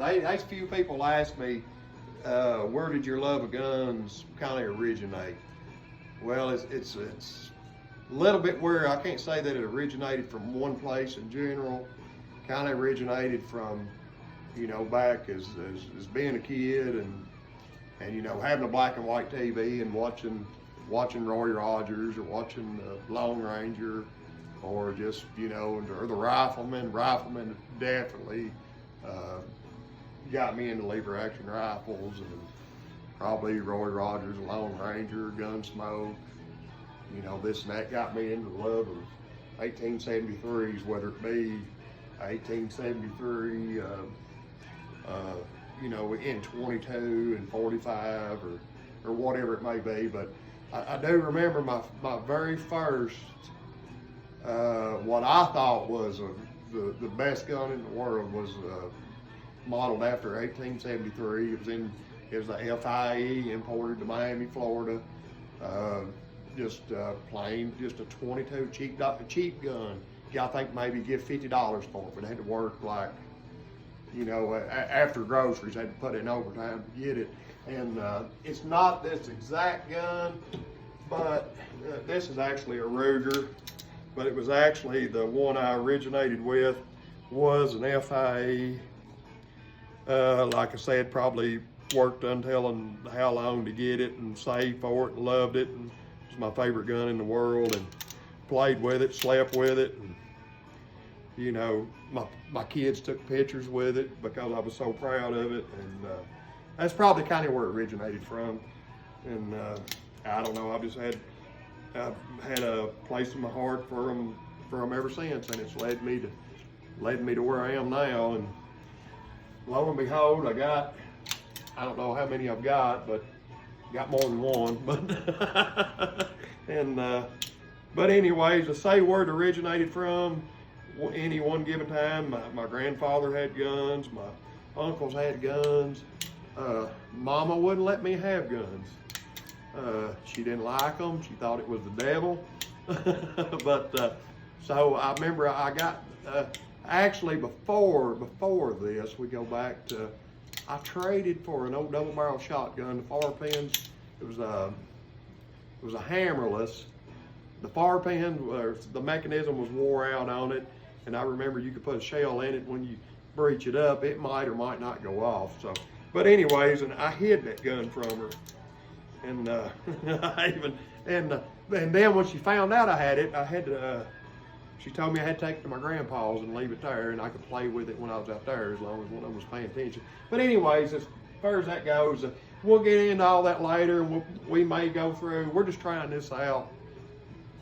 there's few people ask me, where did your love of guns kind of originate? Well, it's a little bit where I can't say that it originated from one place in general. Kind of originated from, back as being a kid and having a black and white TV and watching Roy Rogers or watching the Lone Ranger or just, or the Rifleman. Rifleman definitely got me into lever action rifles, and probably Roy Rogers, Lone Ranger, Gunsmoke, this and that got me into the love of 1873s, whether it be 1873, in 22 and 45 or whatever it may be. But I do remember my very first, what I thought was the best gun in the world was modeled after 1873. It was the FIE, imported to Miami, Florida. Just plain, just a 22 cheap gun. I think maybe give $50 for it, but it had to work like, after groceries, had to put in overtime to get it. And it's not this exact gun, but this is actually a Ruger, but it was actually the one I originated with was an FIE. Like I said, probably worked until how long to get it and saved for it and loved it. And it was my favorite gun in the world, and played with it, slept with it. And, my kids took pictures with it because I was so proud of it. And that's probably kind of where it originated from. And I don't know, I've had a place in my heart for them ever since, and it's led me to where I am now. And lo and behold, I don't know how many I've got, but got more than one. But anyways, to say where it originated from, any one given time, my grandfather had guns, my uncles had guns. Mama wouldn't let me have guns. She didn't like them. She thought it was the devil. But so I remember I got actually before this, we go back to, I traded for an old double barrel shotgun. The far pins, it was a hammerless. The far pin, the mechanism was wore out on it, and I remember you could put a shell in it. When you breach it up, it might or might not go off. So, but anyways, and I hid that gun from her, and and then when she found out I had it, she told me I had to take it to my grandpa's and leave it there, and I could play with it when I was out there as long as one of them was paying attention. But anyways, as far as that goes, we'll get into all that later. We may go through. We're just trying this out.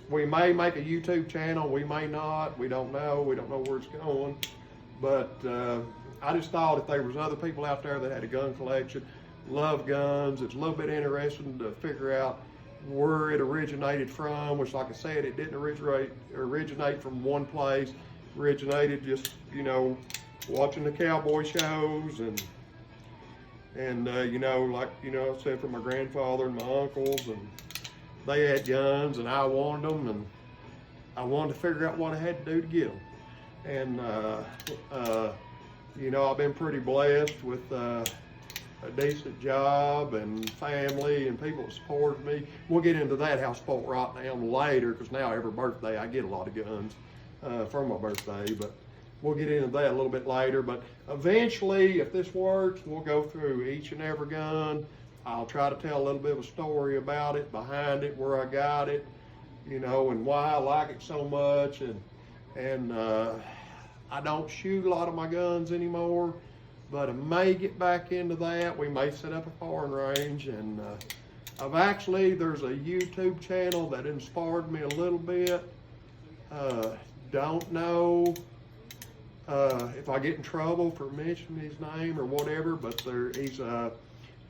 We may make a YouTube channel. We may not. We don't know. We don't know where it's going. But I just thought if there was other people out there that had a gun collection, love guns, it's a little bit interesting to figure out where it originated from, which, like I said, it didn't originate from one place. Originated just, watching the cowboy shows and like, I said, from my grandfather and my uncles, and they had guns and I wanted them, and I wanted to figure out what I had to do to get them. And, I've been pretty blessed with a decent job and family and people that supported me. We'll get into that, how sport right now later, because now every birthday I get a lot of guns for my birthday, but we'll get into that a little bit later. But eventually, if this works, we'll go through each and every gun. I'll try to tell a little bit of a story about it, behind it, where I got it, and why I like it so much. And I don't shoot a lot of my guns anymore, but I may get back into that. We may set up a firing range, and there's a YouTube channel that inspired me a little bit. Don't know if I get in trouble for mentioning his name or whatever, but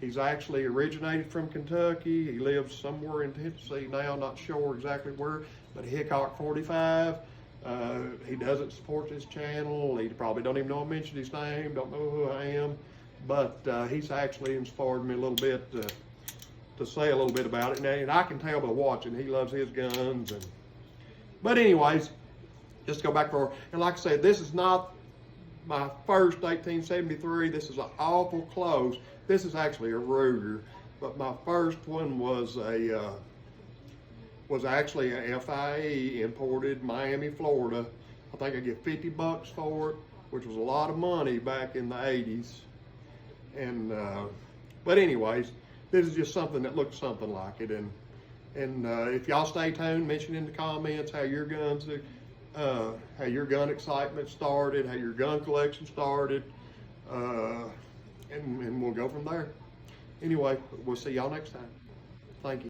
he's actually originated from Kentucky. He lives somewhere in Tennessee now, not sure exactly where, but Hickok 45. He doesn't support this channel. He probably don't even know I mentioned his name, don't know who I am, but he's actually inspired me a little bit to say a little bit about it. And I can tell by watching, he loves his guns. But anyways, just go back for, and like I said, this is not my first 1873. This is an awful close. This is actually a Ruger, but my first one was actually a FIE, imported Miami, Florida. I think I get $50 for it, which was a lot of money back in the 80s. And but anyways, this is just something that looks something like it. And if y'all stay tuned, mention in the comments how your gun excitement started, how your gun collection started, and we'll go from there. Anyway, we'll see y'all next time. Thank you.